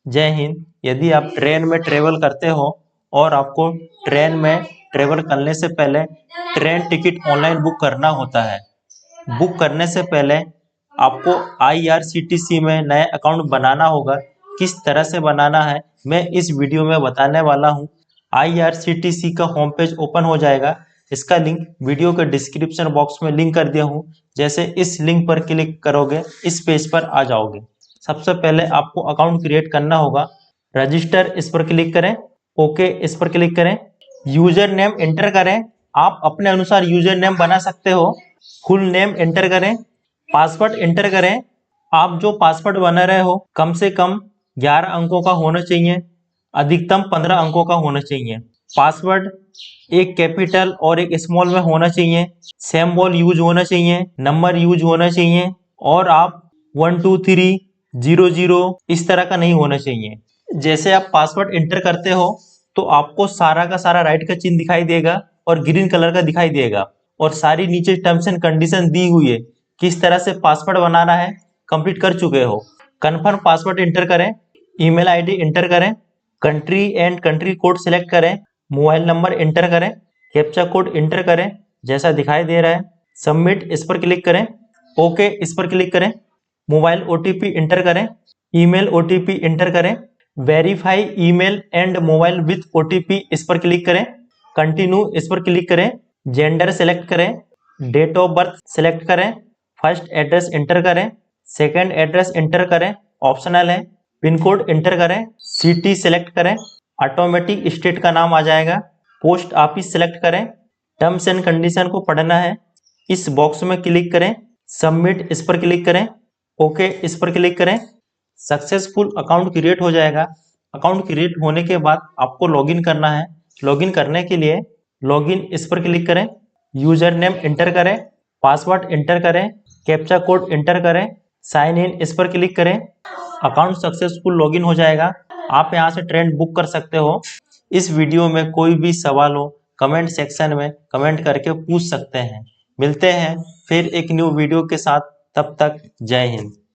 जय हिंद। यदि आप ट्रेन में ट्रेवल करते हो और आपको ट्रेन में ट्रेवल करने से पहले ट्रेन टिकट ऑनलाइन बुक करना होता है। बुक करने से पहले आपको IRCTC में नया अकाउंट बनाना होगा। किस तरह से बनाना है मैं इस वीडियो में बताने वाला हूँ। IRCTC का होम पेज ओपन हो जाएगा। इसका लिंक वीडियो के डिस्क्रिप्शन बॉक्स में लिंक कर दिया हूँ। जैसे इस लिंक पर क्लिक करोगे इस पेज पर आ जाओगे। सबसे पहले आपको अकाउंट क्रिएट करना होगा। रजिस्टर इस पर क्लिक करें, ओके इस पर क्लिक करें, यूजर नेम एंटर करें। आप अपने अनुसार यूजर नेम बना सकते हो। फुल नेम एंटर करें, पासवर्ड एंटर करें। आप जो पासवर्ड बना रहे हो कम से कम 11 अंकों का होना चाहिए, अधिकतम 15 अंकों का होना चाहिए। पासवर्ड एक कैपिटल और एक स्मॉल में होना चाहिए। सिंबल यूज होना चाहिए, नंबर यूज होना चाहिए और आप 1 2 3 0 0 इस तरह का नहीं होना चाहिए। जैसे आप पासवर्ड एंटर करते हो तो आपको सारा का सारा राइट का चिन्ह दिखाई देगा और ग्रीन कलर का दिखाई देगा और सारी नीचे टर्म्स एंड कंडीशन दी हुई है। किस तरह से पासवर्ड बनाना है कंप्लीट कर चुके हो। कंफर्म पासवर्ड एंटर करें, ईमेल आईडी एंटर करें, country and country code select करें, मोबाइल नंबर एंटर करें, कैप्चा कोड एंटर करें जैसा दिखाई दे रहा है। सबमिट इस पर क्लिक करें, ओके इस पर क्लिक करें, मोबाइल OTP एंटर करें, ईमेल OTP एंटर करें, verify email and mobile with OTP इस पर क्लिक करें, कंटिन्यू इस पर क्लिक करें, जेंडर सेलेक्ट करें, डेट ऑफ बर्थ सेलेक्ट करें, फर्स्ट एड्रेस एंटर करें, सेकंड एड्रेस एंटर करें ऑप्शनल है, पिन कोड एंटर करें, सिटी सेलेक्ट करें, ऑटोमेटिक स्टेट का नाम आ जाएगा, पोस्ट ऑफिस सेलेक्ट करें, टर्म्स एंड कंडीशन को पढ़ना है, इस बॉक्स में क्लिक करें, सबमिट इस पर क्लिक करें, ओके इस पर क्लिक करें। सक्सेसफुल अकाउंट क्रिएट हो जाएगा। अकाउंट क्रिएट होने के बाद आपको लॉगिन करना है। लॉगिन करने के लिए लॉगिन इस पर क्लिक करें, यूजर नेम एंटर करें, पासवर्ड एंटर करें, कैप्चा कोड एंटर करें, साइन इन इस पर क्लिक करें। अकाउंट सक्सेसफुल लॉगिन हो जाएगा। आप यहां से ट्रेन बुक कर सकते हो। इस वीडियो में कोई भी सवाल हो कमेंट सेक्शन में कमेंट करके पूछ सकते हैं। मिलते हैं फिर एक न्यू वीडियो के साथ, तब तक जय हिंद।